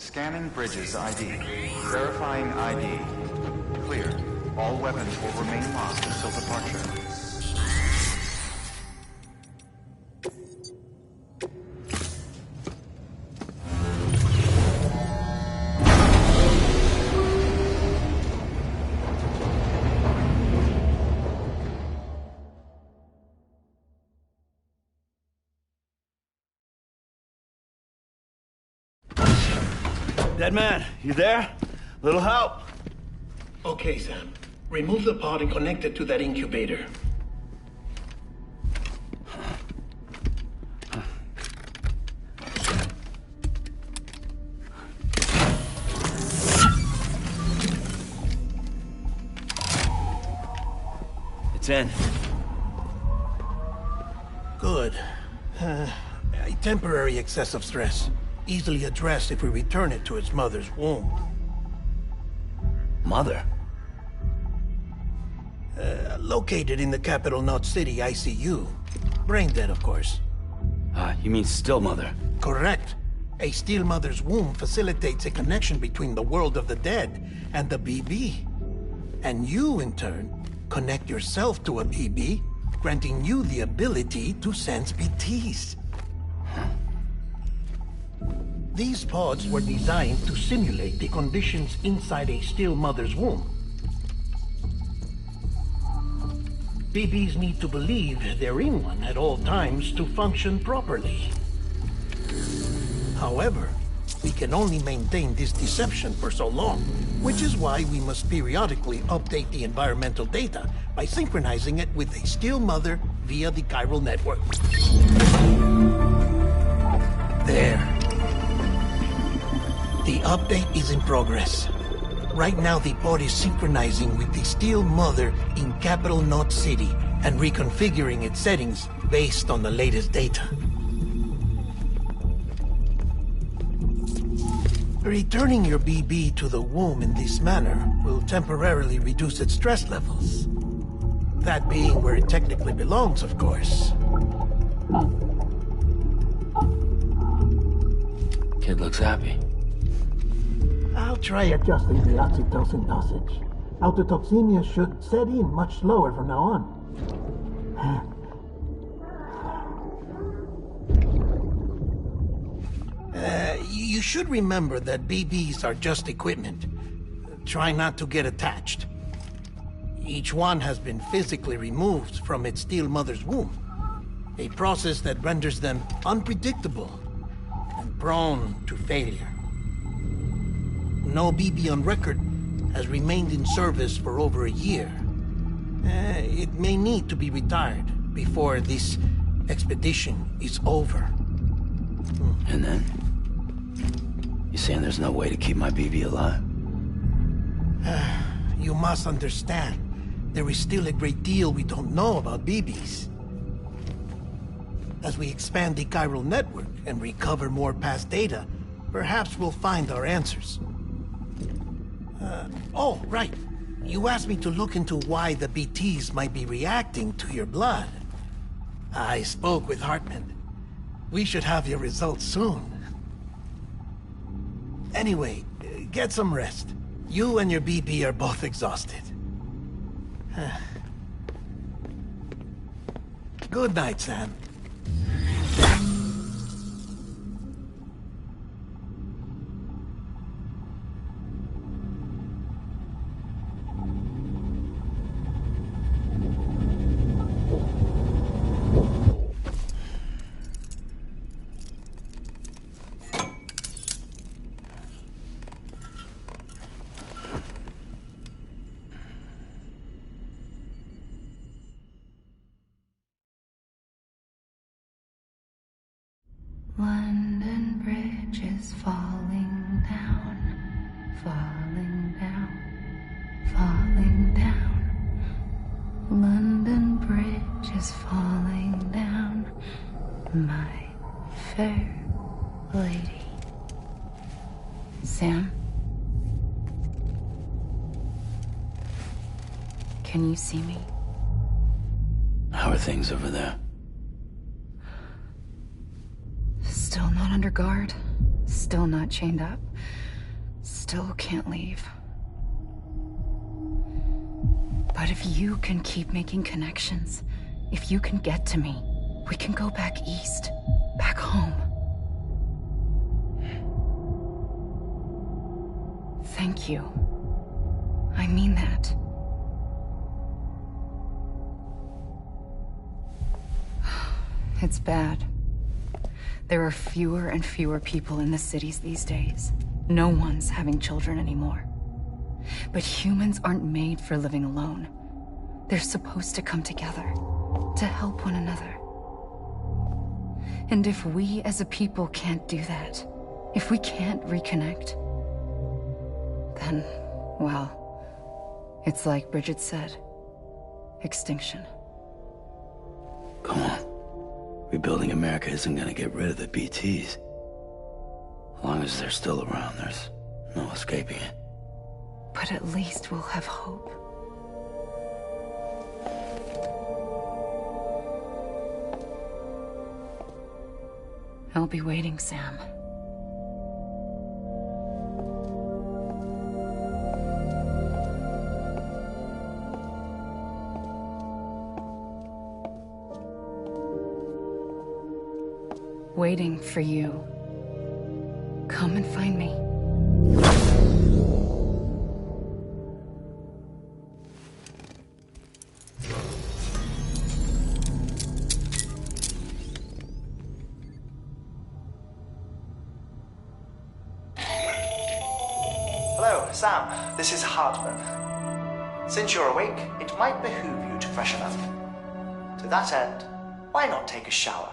Scanning bridges ID. Verifying ID. Clear. All weapons will remain locked until departure. Dead man, you there? Little help? Okay, Sam. Remove the pod and connect it to that incubator. It's in. Good. A temporary excess of stress. Easily addressed if we return it to its mother's womb. Mother? Located in the capital Knot City ICU. Brain dead, of course. You mean still mother? Correct. A still mother's womb facilitates a connection between the world of the dead and the BB. And you, in turn, connect yourself to a BB, granting you the ability to sense BTs. These pods were designed to simulate the conditions inside a still mother's womb. BBs need to believe they're in one at all times to function properly. However, we can only maintain this deception for so long, which is why we must periodically update the environmental data by synchronizing it with a still mother via the chiral network. There. The update is in progress. Right now, the pod is synchronizing with the still mother in capital Knot City and reconfiguring its settings based on the latest data. Returning your BB to the womb in this manner will temporarily reduce its stress levels. That being where it technically belongs, of course. Kid looks happy. I'll try adjusting the oxytocin dosage. Autotoxemia should set in much slower from now on. You should remember that BBs are just equipment. Try not to get attached. Each one has been physically removed from its still mother's womb. A process that renders them unpredictable and prone to failure. No BB on record has remained in service for over a year. It may need to be retired before this expedition is over. And then? You saying there's no way to keep my BB alive? You must understand, there is still a great deal we don't know about BBs. As we expand the chiral network and recover more past data, perhaps we'll find our answers. Oh, right. You asked me to look into why the BTs might be reacting to your blood. I spoke with Hartman. We should have your results soon. Anyway, get some rest. You and your BB are both exhausted. Good night, Sam. London Bridge is falling down, falling down, falling down. London Bridge is falling down, my fair lady. Sam? Can you see me? How are things over there? Still not under guard. Still still not chained up. Still can't leave. But if you can keep making connections, if you can get to me, we can go back east, back home. Thank you. I mean that. It's bad. There are fewer and fewer people in the cities these days. No one's having children anymore. But humans aren't made for living alone. They're supposed to come together, to help one another. And if we as a people can't do that, if we can't reconnect, then, well, it's like Bridget said, extinction. Come on. Rebuilding America isn't gonna get rid of the BTs. As long as they're still around, there's no escaping it. But at least we'll have hope. I'll be waiting, Sam. Waiting for you. Come and find me. Hello, Sam. This is Hartman. Since you're awake, it might behoove you to freshen up. To that end, why not take a shower?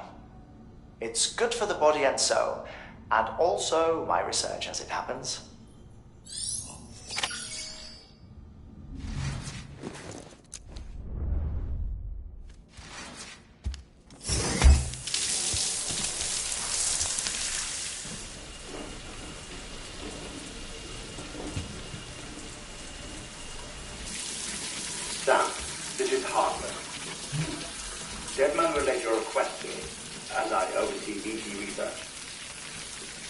It's good for the body and soul, and also my research as it happens. Sam, this is Hartman. Deadman relayed your request to me, as I oversee BT research.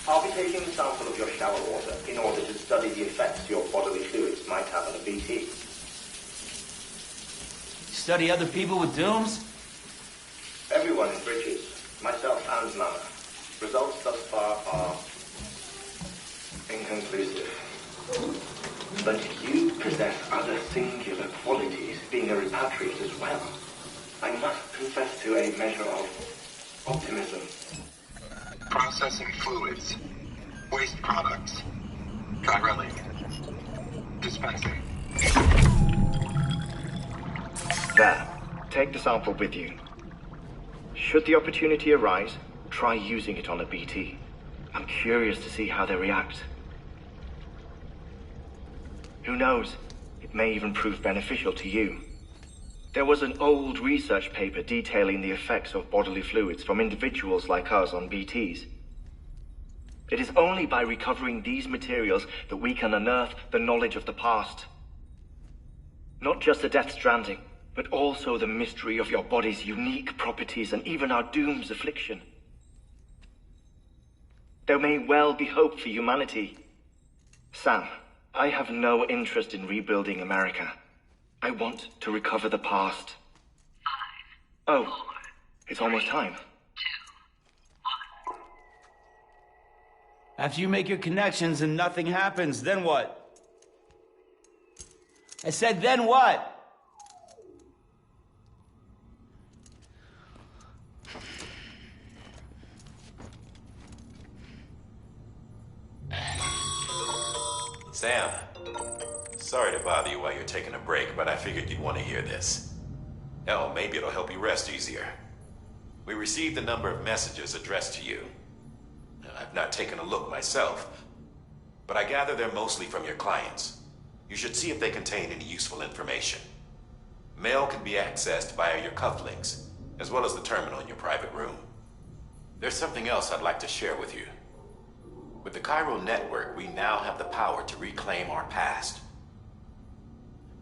I'll be taking a sample of your shower water in order to study the effects your bodily fluids might have on a BT. Study other people with dooms? Everyone in Bridges, myself and Mama. Results thus far are inconclusive. But you possess other singular qualities, being a repatriate as well. I must confess to a measure of optimism. Processing fluids. Waste products. Drilling. Dispensing. There. Take the sample with you. Should the opportunity arise, try using it on a BT. I'm curious to see how they react. Who knows? It may even prove beneficial to you. There was an old research paper detailing the effects of bodily fluids from individuals like us on BTs. It is only by recovering these materials that we can unearth the knowledge of the past. Not just the Death Stranding, but also the mystery of your body's unique properties and even our doom's affliction. There may well be hope for humanity. Sam, I have no interest in rebuilding America. I want to recover the past. 5, Oh, 4, it's almost time. 2, 1. After you make your connections and nothing happens, then what? I said, then what? Sam, sorry to bother you while you're taking a break, but I figured you'd want to hear this. Hell, maybe it'll help you rest easier. We received a number of messages addressed to you. I've not taken a look myself, but I gather they're mostly from your clients. You should see if they contain any useful information. Mail can be accessed via your cufflinks, as well as the terminal in your private room. There's something else I'd like to share with you. With the Cairo network, we now have the power to reclaim our past.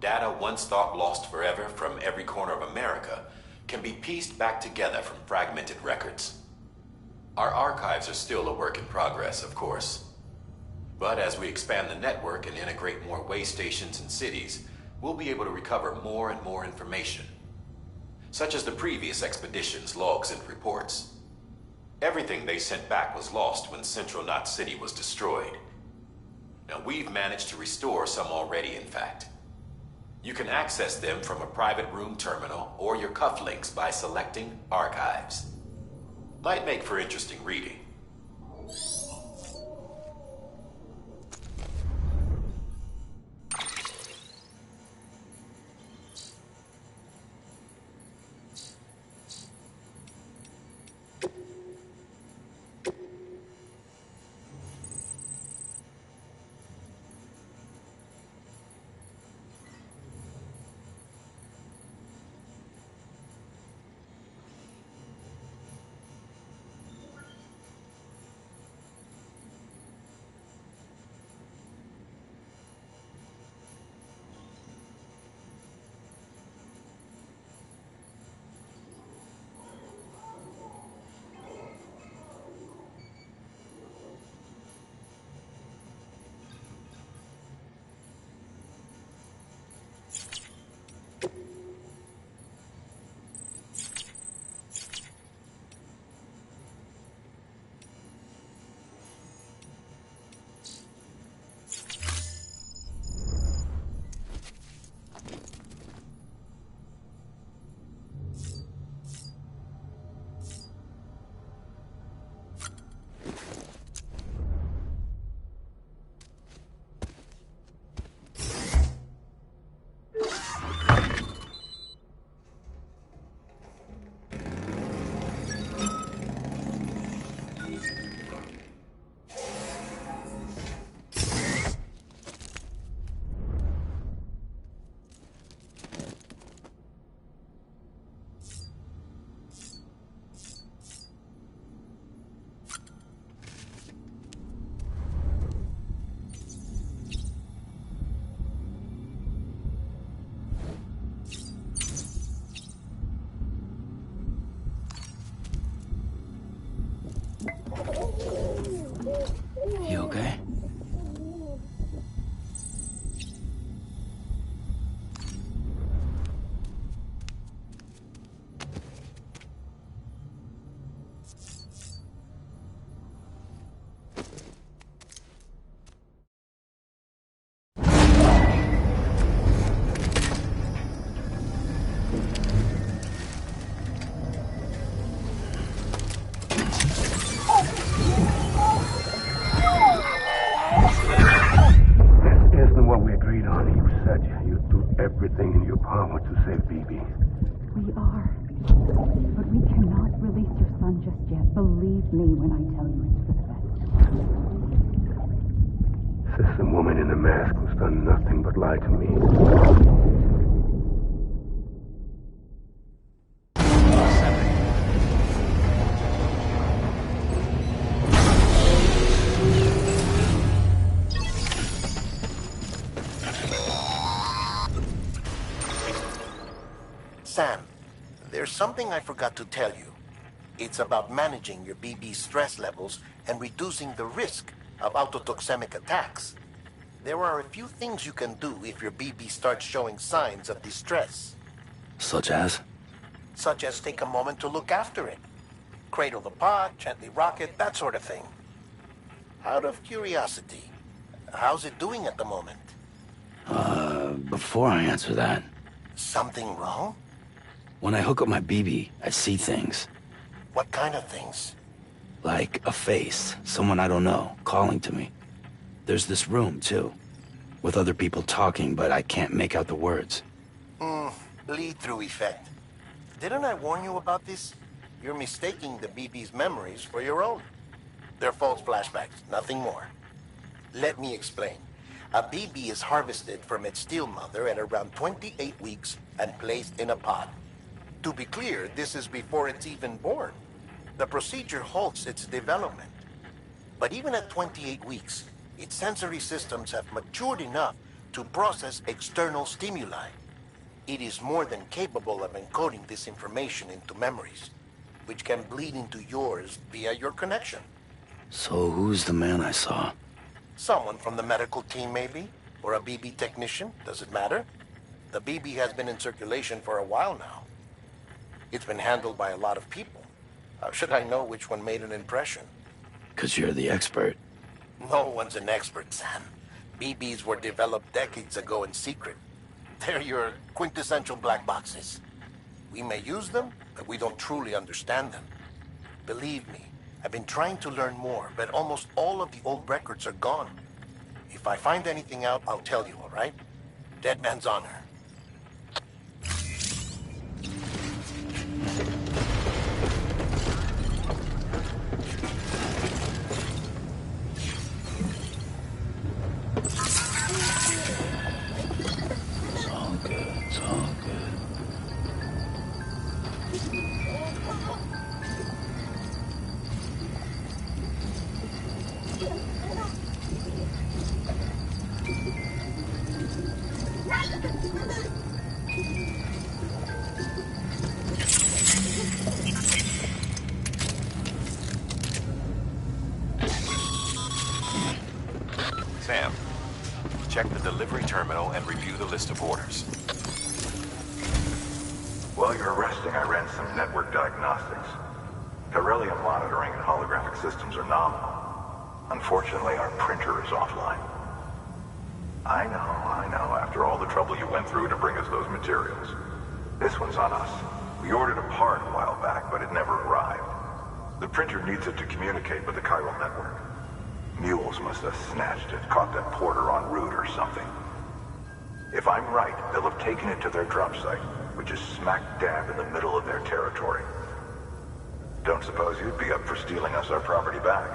Data once thought lost forever from every corner of America can be pieced back together from fragmented records. Our archives are still a work in progress, of course. But as we expand the network and integrate more way stations and cities, we'll be able to recover more and more information, such as the previous expedition's logs and reports. Everything they sent back was lost when Central Knot City was destroyed. Now, we've managed to restore some already, in fact. You can access them from a private room terminal or your cufflinks by selecting Archives. Might make for interesting reading. You okay? Everything in your power to save BB. We are. But we cannot release your son just yet. Believe me when I tell you it's for the best. System woman in the mask who's done nothing but lie to me. Sam, there's something I forgot to tell you. It's about managing your BB stress levels and reducing the risk of autotoxemic attacks. There are a few things you can do if your BB starts showing signs of distress. Such as? Such as take a moment to look after it. Cradle the pod, gently rock it, that sort of thing. Out of curiosity, how's it doing at the moment? Before I answer that... Something wrong? When I hook up my BB, I see things. What kind of things? Like a face, someone I don't know, calling to me. There's this room, too, with other people talking, but I can't make out the words. Lead-through effect. Didn't I warn you about this? You're mistaking the BB's memories for your own. They're false flashbacks, nothing more. Let me explain. A BB is harvested from its steel mother at around 28 weeks and placed in a pod. To be clear, this is before it's even born. The procedure halts its development. But even at 28 weeks, its sensory systems have matured enough to process external stimuli. It is more than capable of encoding this information into memories. which can bleed into yours via your connection. So who's the man I saw? Someone from the medical team, maybe? Or a BB technician? Does it matter? The BB has been in circulation for a while now. It's been handled by a lot of people. How should I know which one made an impression? 'Cause you're the expert. No one's an expert, Sam. BBs were developed decades ago in secret. They're your quintessential black boxes. We may use them, but we don't truly understand them. Believe me, I've been trying to learn more, but almost all of the old records are gone. If I find anything out, I'll tell you, all right? Dead man's honor. It's all good. It's all good. Sam, check the delivery terminal and review the list of orders. While you're resting, I ran some network diagnostics. Beryllium monitoring and holographic systems are nominal. Unfortunately, our printer is offline. I know, after all the trouble you went through to bring us those materials. This one's on us. We ordered a part a while back, but it never arrived. The printer needs it to communicate with the chiral network. Mules must have snatched it, caught that porter en route or something. If I'm right, they'll have taken it to their drop site, which is smack dab in the middle of their territory. Don't suppose you'd be up for stealing us our property back?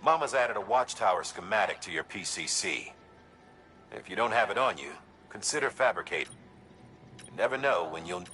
Mama's added a watchtower schematic to your PCC. If you don't have it on you, consider fabricating. You never know when you'll...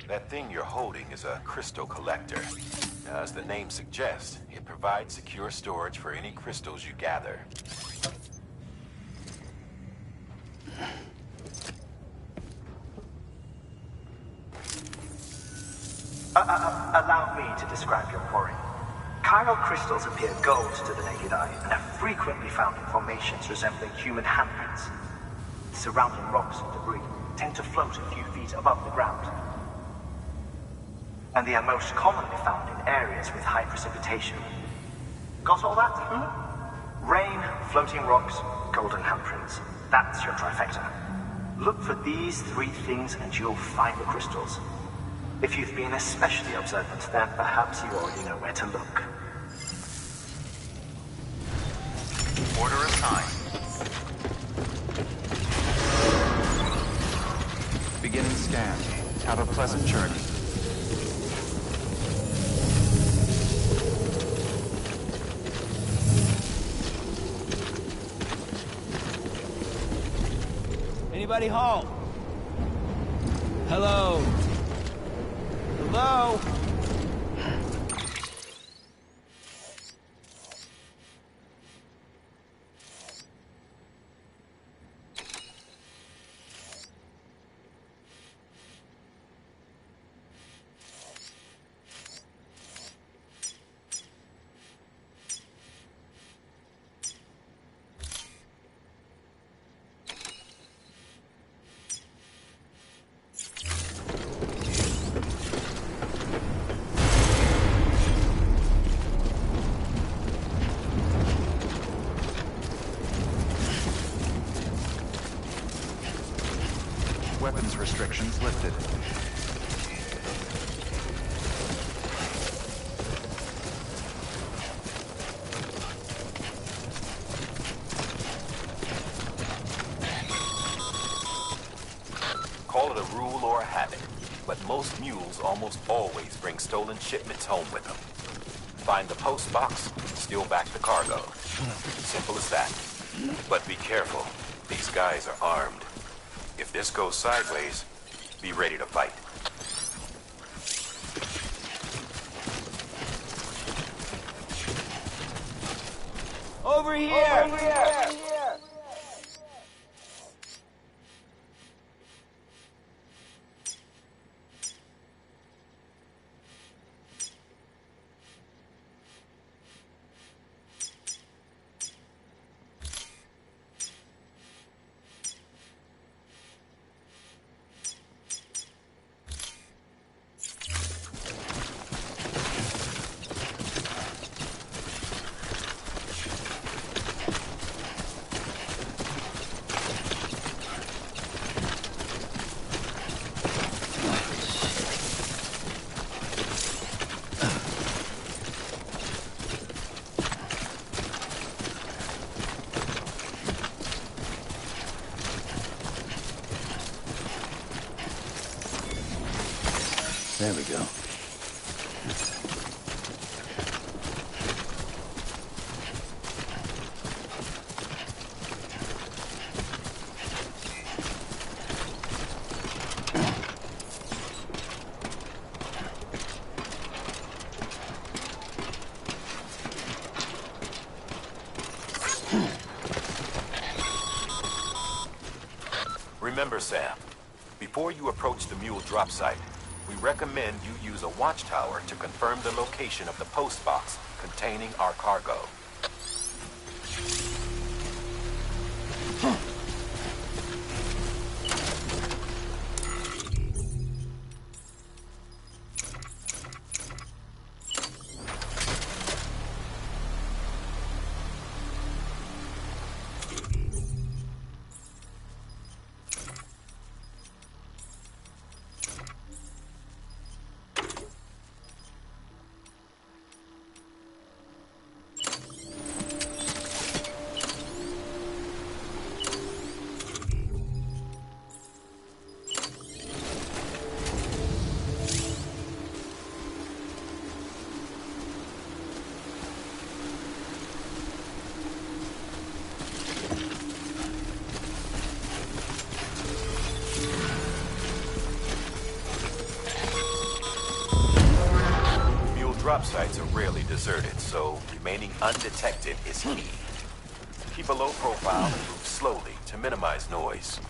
That thing you're holding is a crystal collector. As the name suggests, it provides secure storage for any crystals you gather. Allow me to describe your quarry. Chiral crystals appear gold to the naked eye and are frequently found in formations resembling human handprints. Surrounding rocks and debris tend to float a few feet above the ground. And they are most commonly found in areas with high precipitation. Got all that? Rain, floating rocks, golden handprints. That's your trifecta. Look for these three things and you'll find the crystals. If you've been especially observant, then perhaps you already know where to look. Order assigned. Beginning scan. Have a pleasant journey. Anybody home? Hello? Hello? weapons restrictions lifted. Call it a rule or a habit, but most mules almost always bring stolen shipments home with them. Find the post box, steal back the cargo. Simple as that. But be careful. These guys are armed. If this goes sideways, be ready to fight. Over here! Over here! There we go. Remember, Sam, before you approach the mule drop site, we recommend you use a watchtower to confirm the location of the post box containing our cargo. Drop sites are rarely deserted, so remaining undetected is key. Keep a low profile and move slowly to minimize noise.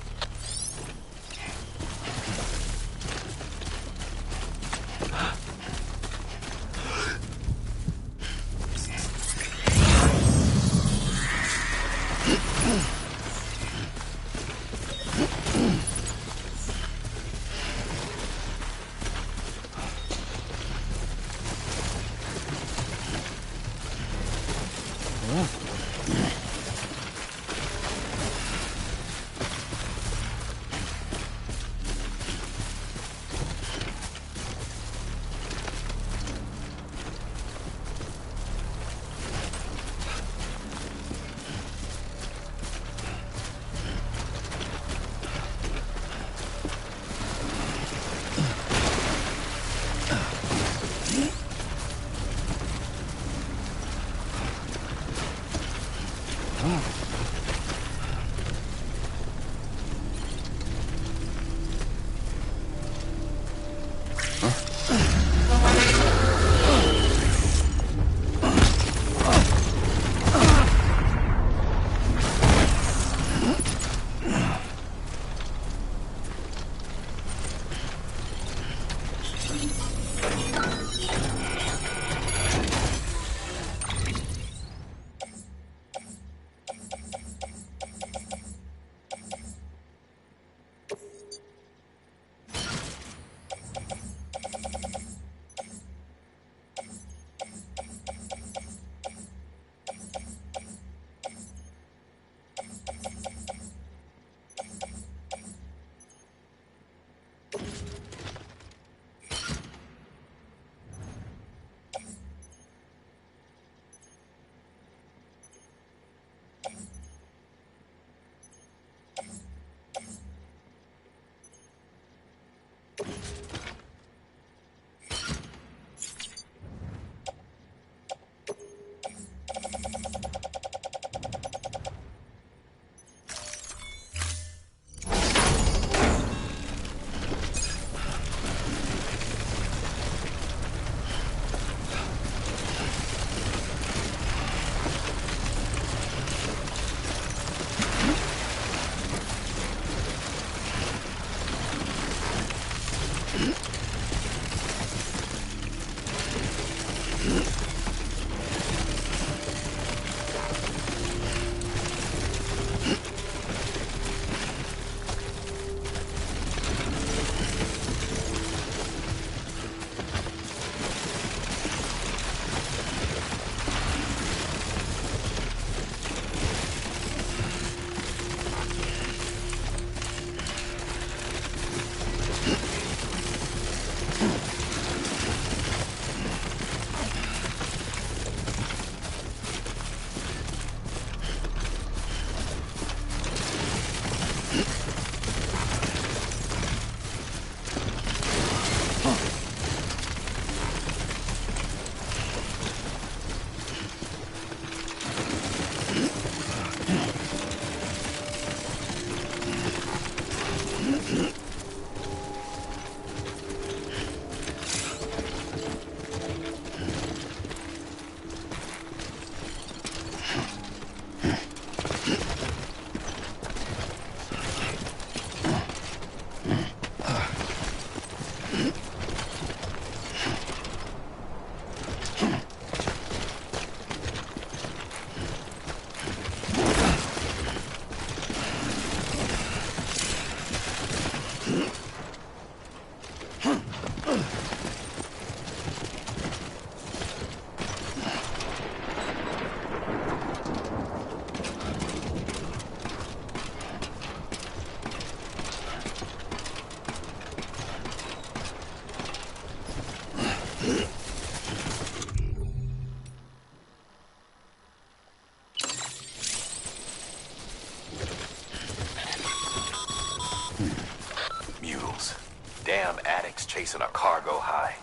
Damn addicts chasing a cargo high.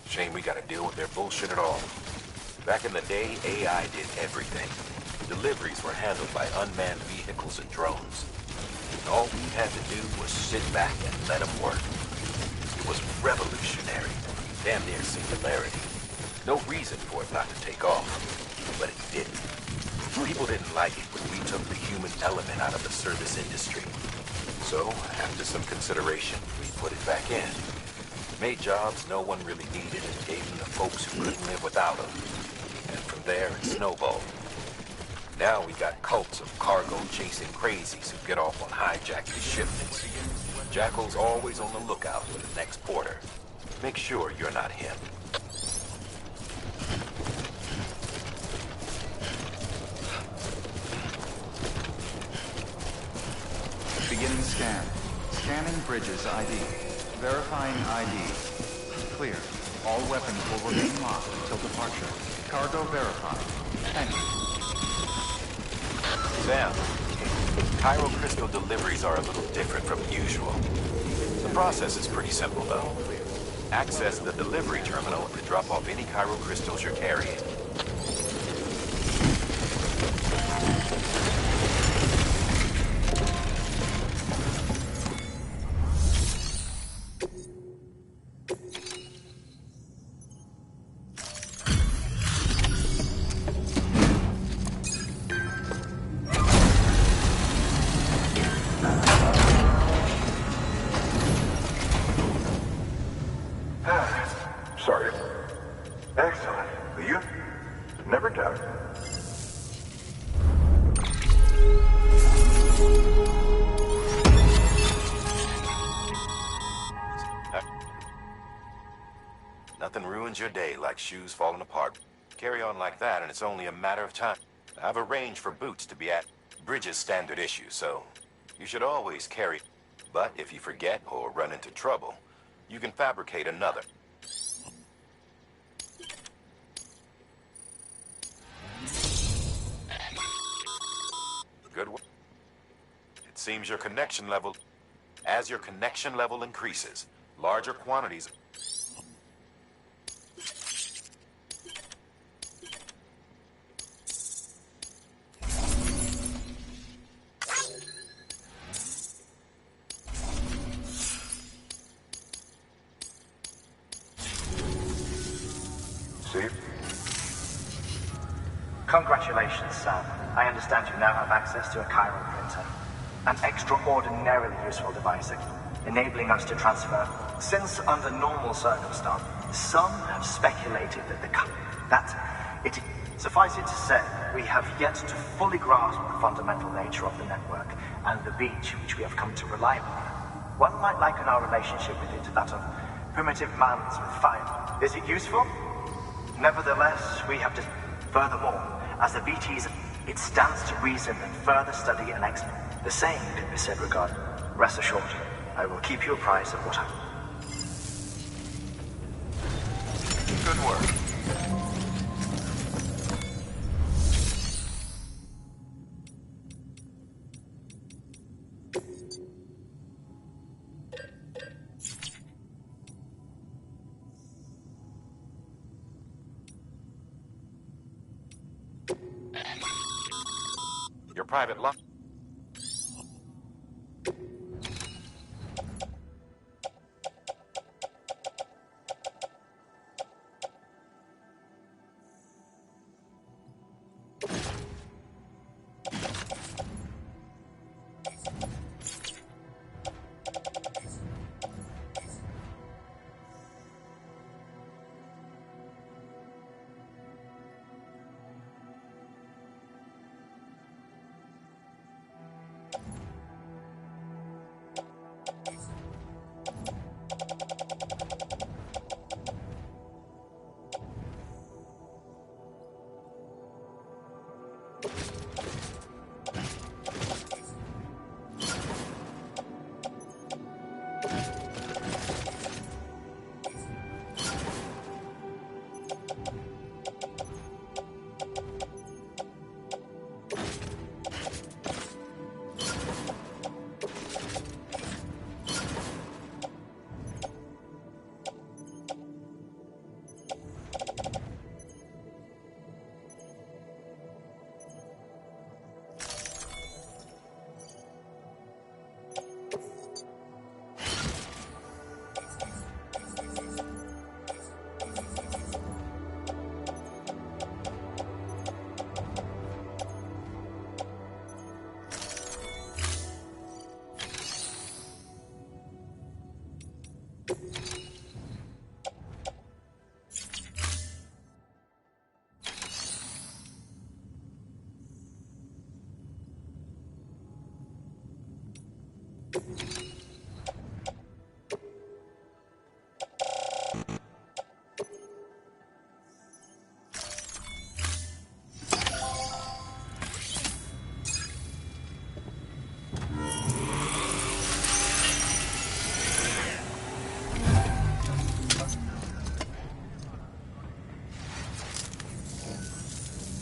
Shame we gotta deal with their bullshit at all. Back in the day, AI did everything. Deliveries were handled by unmanned vehicles and drones. And all we had to do was sit back and let them work. It was revolutionary, damn near singularity. No reason for it not to take off, but it didn't. People didn't like it when we took the human element out of the service industry. So, after some consideration, we put it back in. Made jobs no one really needed and gave them to folks who couldn't live without them. And from there, it snowballed. Now we got cults of cargo-chasing crazies who get off on hijacked shipments. Jackal's always on the lookout for the next porter. Make sure you're not him. Beginning scan. Scanning bridges ID. Verifying ID. Clear. All weapons will remain locked until departure. Cargo verified. Thank you. Sam, Cairo crystal deliveries are a little different from usual. The process is pretty simple, though. Access the delivery terminal to drop off any Cairo crystals you're carrying. Sorry. Excellent. You? Never doubt. Nothing ruins your day like shoes falling apart. Carry on like that and it's only a matter of time. I've arranged for boots to be at Bridges standard issue, so you should always carry. But if you forget or run into trouble, you can fabricate another. Good work. It seems your connection level... As your connection level increases, larger quantities... See? Congratulations, Sam. I understand you now have access to a chiral printer. An extraordinarily useful device. enabling us to transfer. Since under normal circumstances, some have speculated suffice it to say, we have yet to fully grasp the fundamental nature of the network and the beach which we have come to rely on. One might liken our relationship with it to that of primitive mans with fire. Is it useful? Nevertheless, we have to... Furthermore, as the BTs, it stands to reason that further study and experiment. The same can be said regarding... Rest assured, I will keep you apprised of what I... Good work. Your private lock.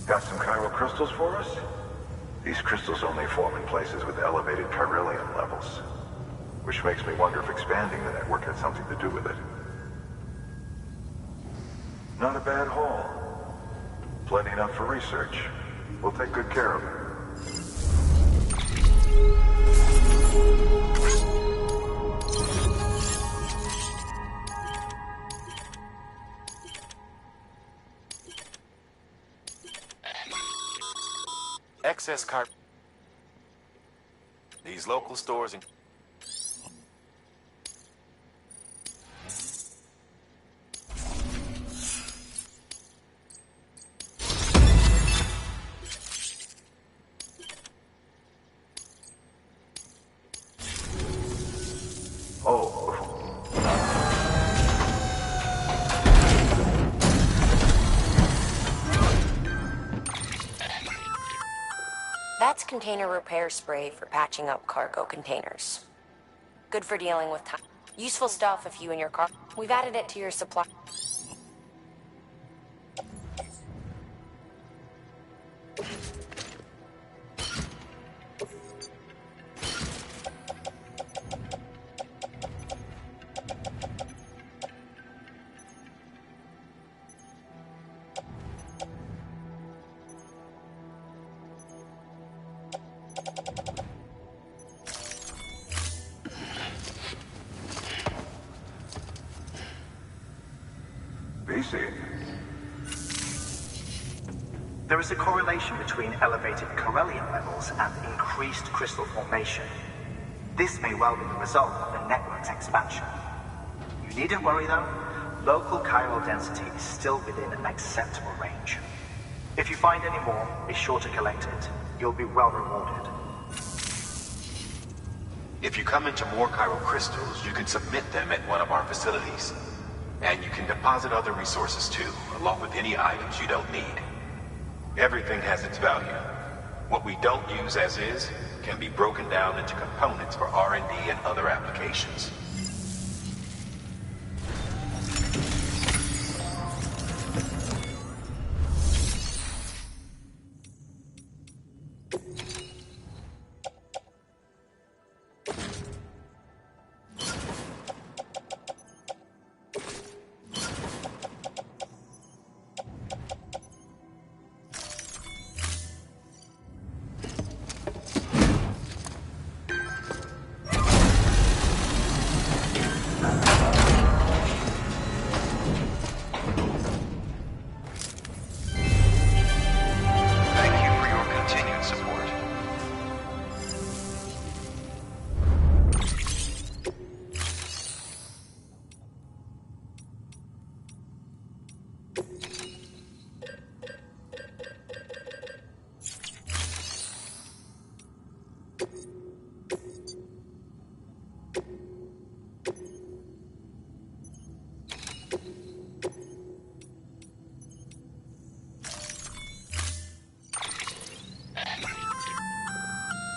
Got some chiral crystals for us? These crystals only form in places with elevated chiralium levels, which makes me wonder if expanding the network had something to do with it. Not a bad haul. Plenty enough for research. We'll take good care of it. Excess cart. These local stores and... That's container repair spray for patching up cargo containers. Good for dealing with time. Useful stuff if you and your car... We've added it to your supply... There is a correlation between elevated chiralium levels and increased crystal formation. This may well be the result of the network's expansion. You needn't worry though. Local chiral density is still within an acceptable range. If you find any more, be sure to collect it. You'll be well rewarded. If you come into more chiral crystals, you can submit them at one of our facilities. And you can deposit other resources too, along with any items you don't need. Everything has its value. What we don't use as is can be broken down into components for R&D and other applications.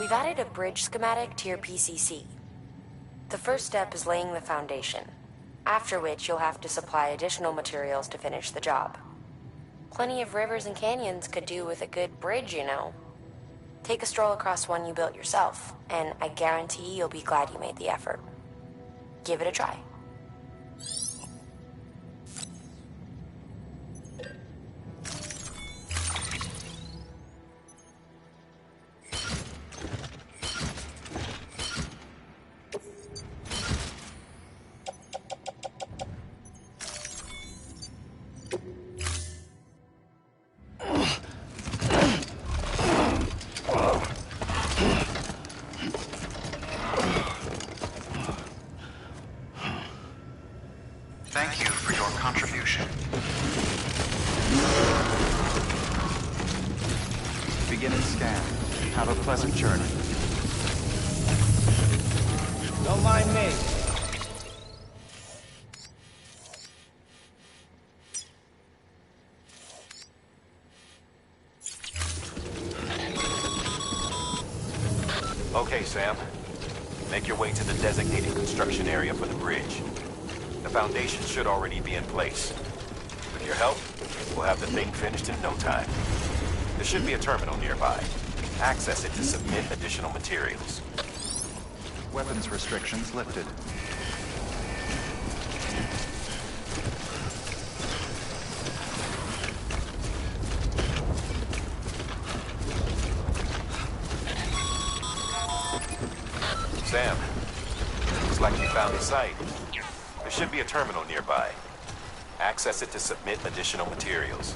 We've added a bridge schematic to your PCC. The first step is laying the foundation, after which you'll have to supply additional materials to finish the job. Plenty of rivers and canyons could do with a good bridge, you know. Take a stroll across one you built yourself, and I guarantee you'll be glad you made the effort. Give it a try. Thank you for your contribution. Beginning scan. Have a pleasant journey. Don't mind me. Okay, Sam. Make your way to the designated construction area for the bridge. The foundation should already be in place. With your help, we'll have the thing finished in no time. There should be a terminal nearby. Access it to submit additional materials. Weapons restrictions lifted. Sam, looks like you found the site. There should be a terminal nearby. Access it to submit additional materials.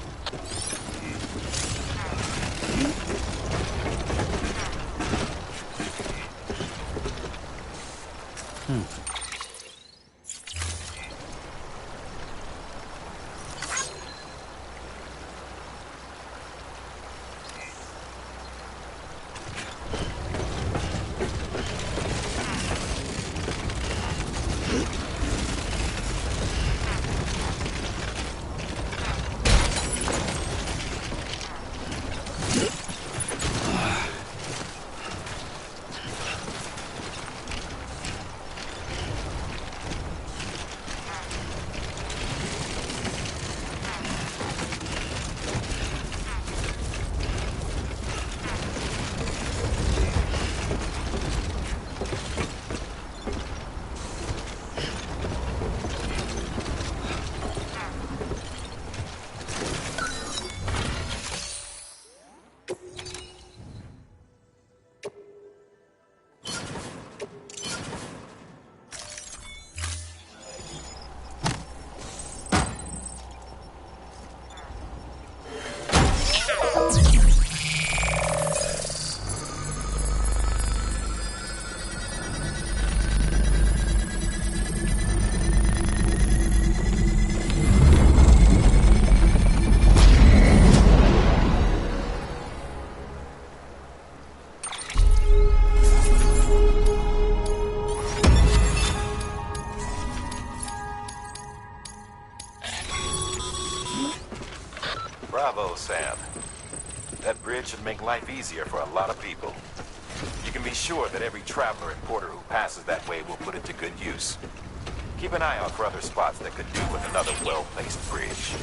Bravo, Sam. That bridge should make life easier for a lot of people. You can be sure that every traveler and porter who passes that way will put it to good use. Keep an eye out for other spots that could do with another well-placed bridge.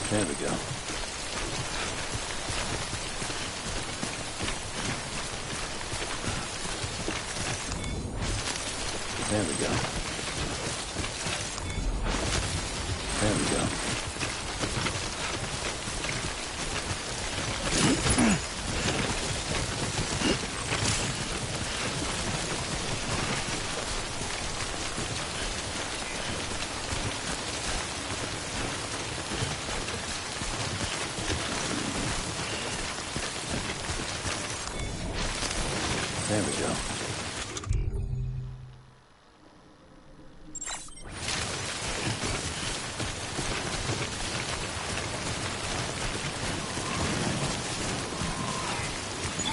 There we go. There we go. There we go. There we go.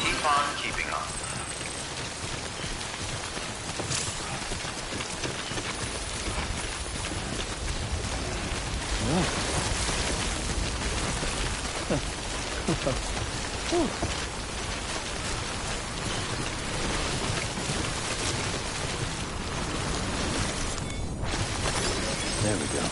Keep on keeping on. There we go.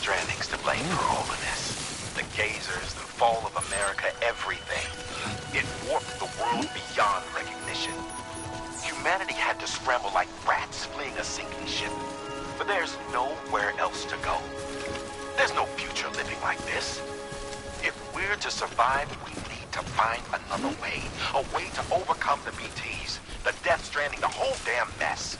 Stranding's to blame for all of this. The gazers, the fall of America, everything. It warped the world beyond recognition. Humanity had to scramble like rats fleeing a sinking ship. But there's nowhere else to go. There's no future living like this. If we're to survive, we need to find another way. A way to overcome the BTs, the Death Stranding, the whole damn mess.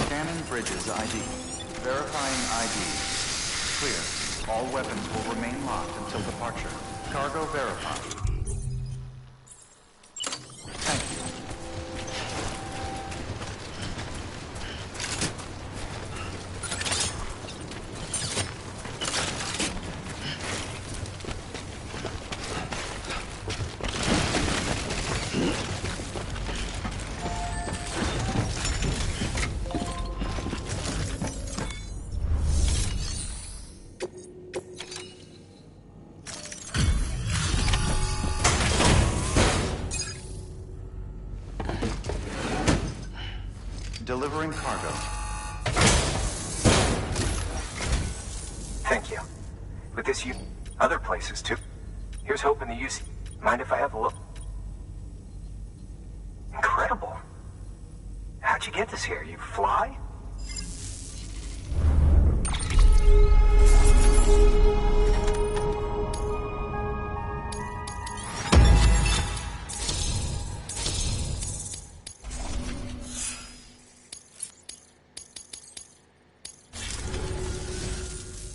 Scanning bridges ID. Verifying ID. Clear. All weapons will remain locked until departure. Cargo verified. Thank you. Delivering cargo. Thank you. With this, other places too. Here's hoping the UC. Mind if I have a look? Incredible. How'd you get this here? You fly?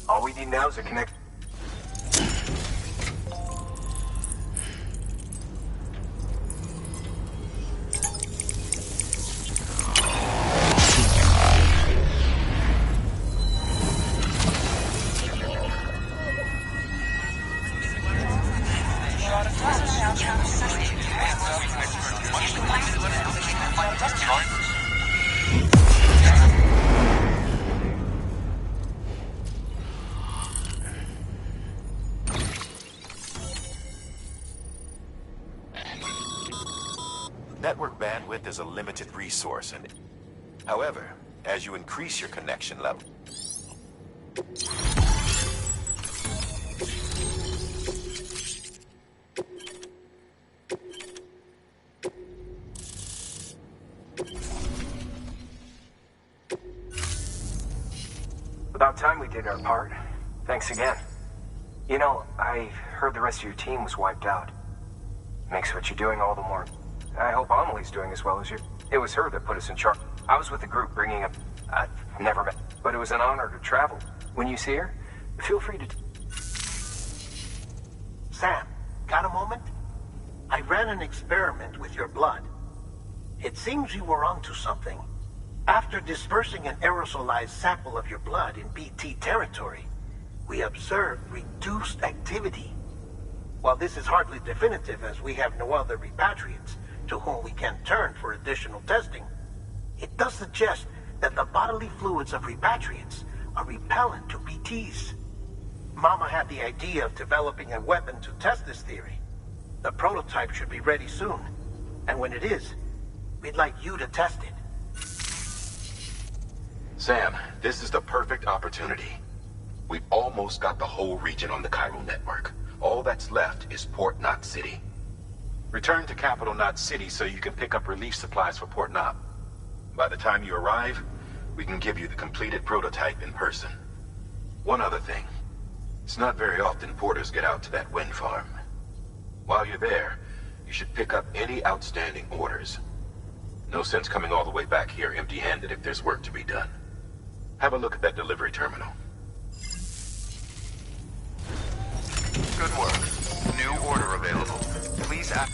All we need now is a connect. Network bandwidth is a limited resource, and however, as you increase your connection level, About time we did our part. Thanks again. You know, I heard the rest of your team was wiped out. Makes what you're doing all the more. I hope Amelie's doing as well as you. It was her that put us in charge. I was with the group bringing up... I've never met, but it was an honor to travel. When you see her, feel free to... Sam, got a moment? I ran an experiment with your blood. It seems you were onto something. After dispersing an aerosolized sample of your blood in BT territory, we observed reduced activity. While this is hardly definitive, as we have no other repatriates to whom we can turn for additional testing, it does suggest that the bodily fluids of repatriates are repellent to BTs. Mama had the idea of developing a weapon to test this theory. The prototype should be ready soon, and when it is, we'd like you to test it. Sam, this is the perfect opportunity. We've almost got the whole region on the chiral network. All that's left is Port Knot City. Return to Capital Knot City so you can pick up relief supplies for Port Knot. By the time you arrive, we can give you the completed prototype in person. One other thing. It's not very often porters get out to that wind farm. While you're there, you should pick up any outstanding orders. No sense coming all the way back here empty-handed if there's work to be done. Have a look at that delivery terminal. Good work. New order available. Please act.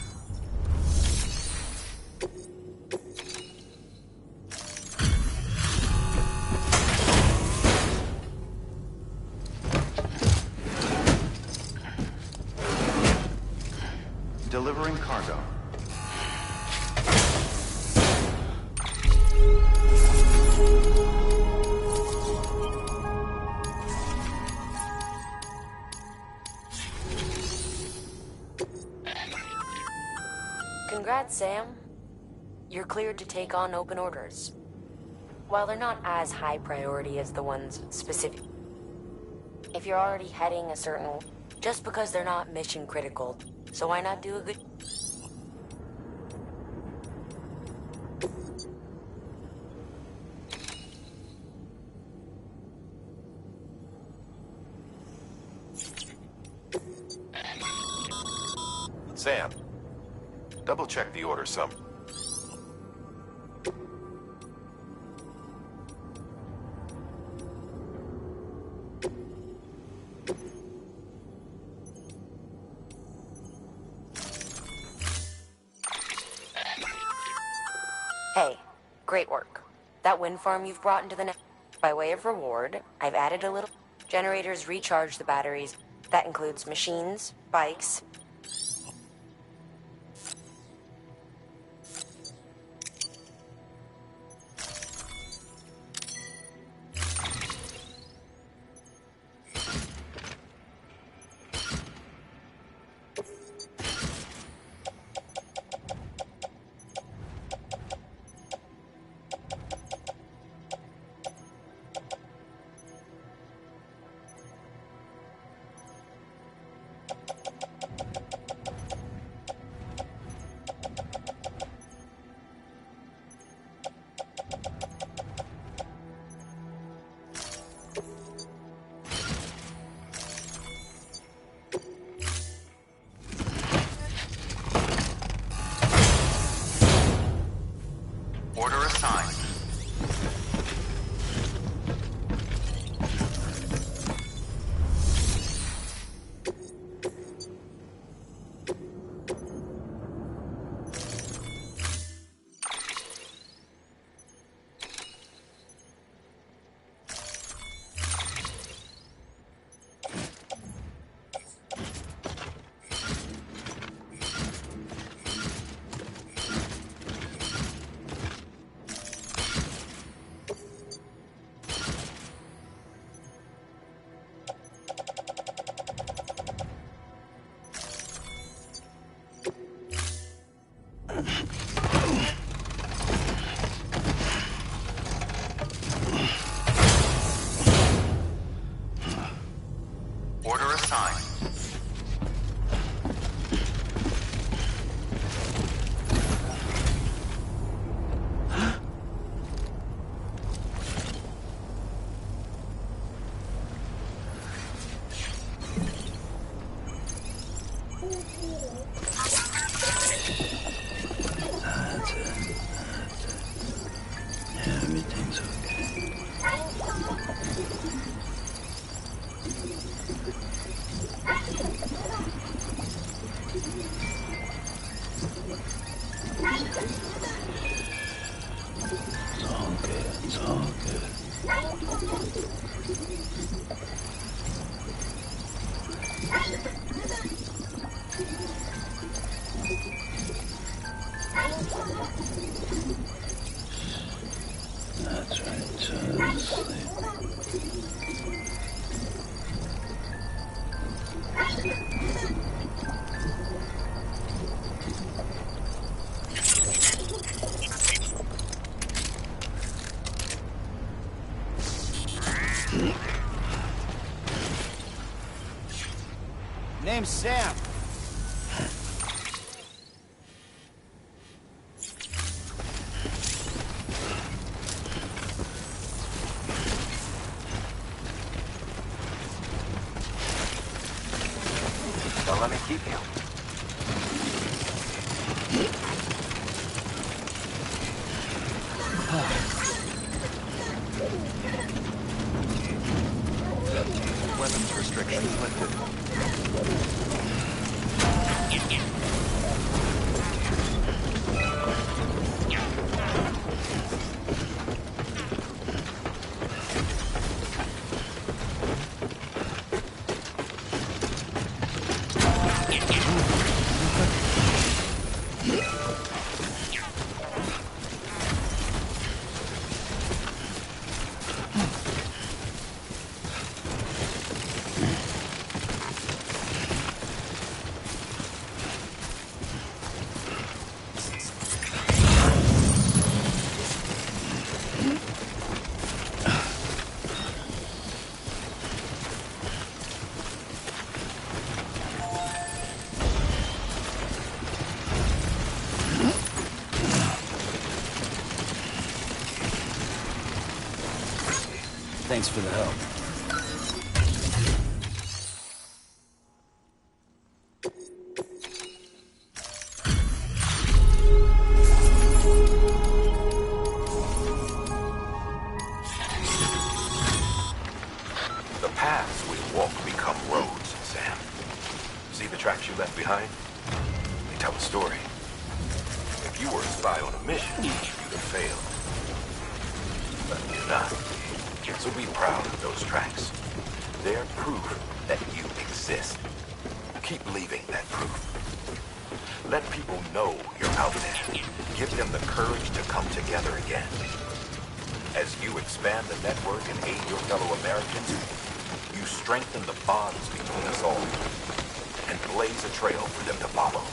Delivering cargo. Congrats, Sam. You're cleared to take on open orders. While they're not as high priority as the ones specific. If you're already heading a certain... just because they're not mission critical, so why not do a good... Sam, double-check the order some. Hey, great work. That wind farm you've brought into the net... By way of reward, I've added a little... Generators recharge the batteries. That includes machines, bikes... That's right. Just sleep. Name's Sam. Don't let me keep you. Weapons restrictions lifted. Thanks for the help. The paths we walk become roads, Sam. See the tracks you left behind? They tell a story. If you were a spy on a mission, you'd have failed. But you're not. So be proud of those tracks. They're proof that you exist. Keep leaving that proof. Let people know you're out there. Give them the courage to come together again. As you expand the network and aid your fellow Americans, you strengthen the bonds between us all and blaze a trail for them to follow.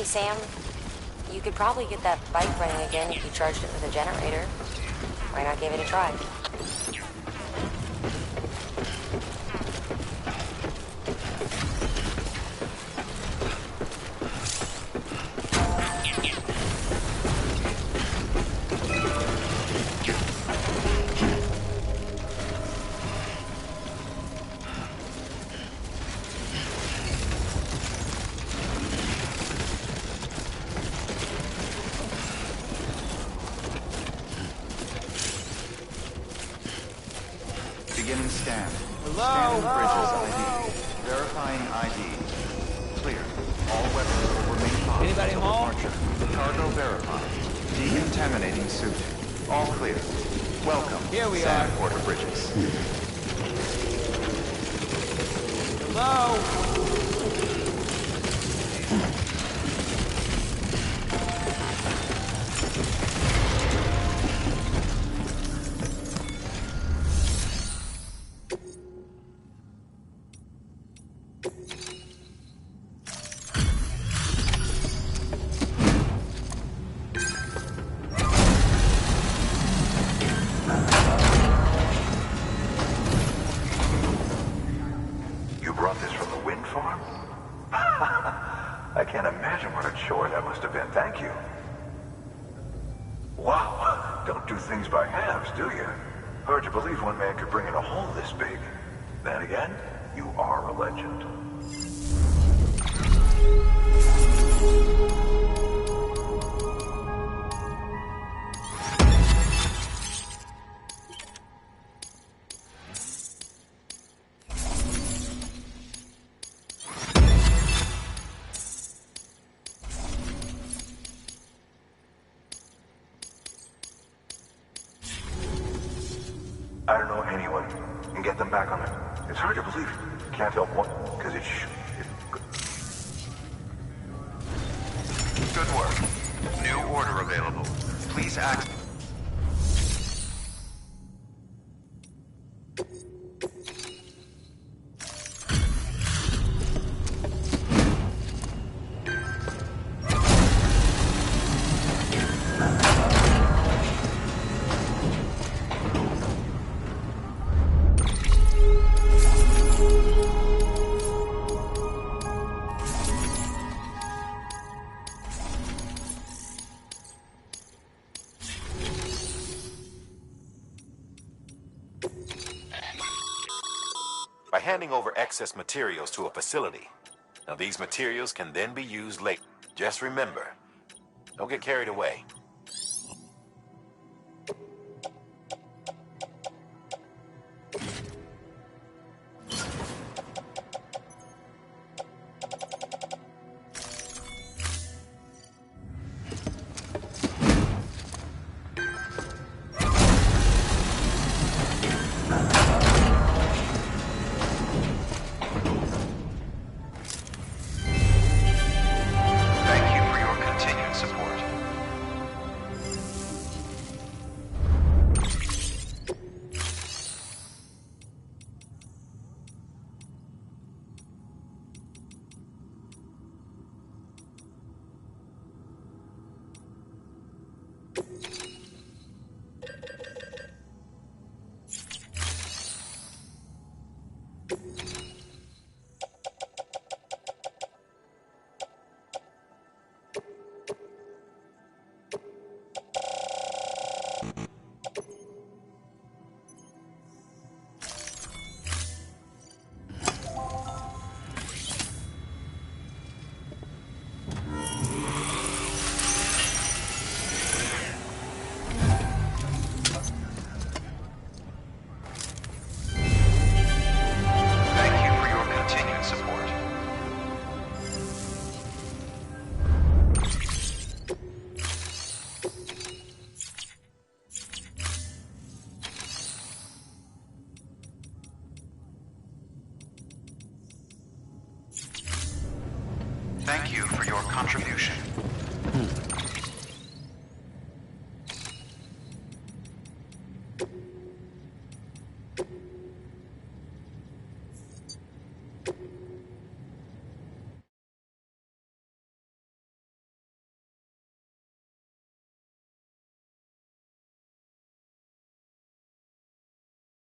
Hey, Sam. You could probably get that bike running again if you charged it with a generator. Why not give it a try? Beginning scan. Hello? Scanning bridges ID. Verifying ID. Clear. All weapons will remain locked Anybody until home? departure. Cargo verified. Decontaminating suit. All clear. Welcome. Here we Sand are. Porter Bridges. Hello? You brought this from the wind farm? I can't imagine what a chore that must have been. Thank you. Wow, don't do things by halves, do you? Hard to believe one man could bring in a hole this big. Then again, you are a legend. I don't know anyone and get them back on it. It's hard to believe. Can't help one, because it's... Good work. New order available. Please act. By handing over excess materials to a facility. Now these materials can then be used later. Just remember, don't get carried away. Thank you for your continued support. Thank you for your continued support. Thank you for your contribution.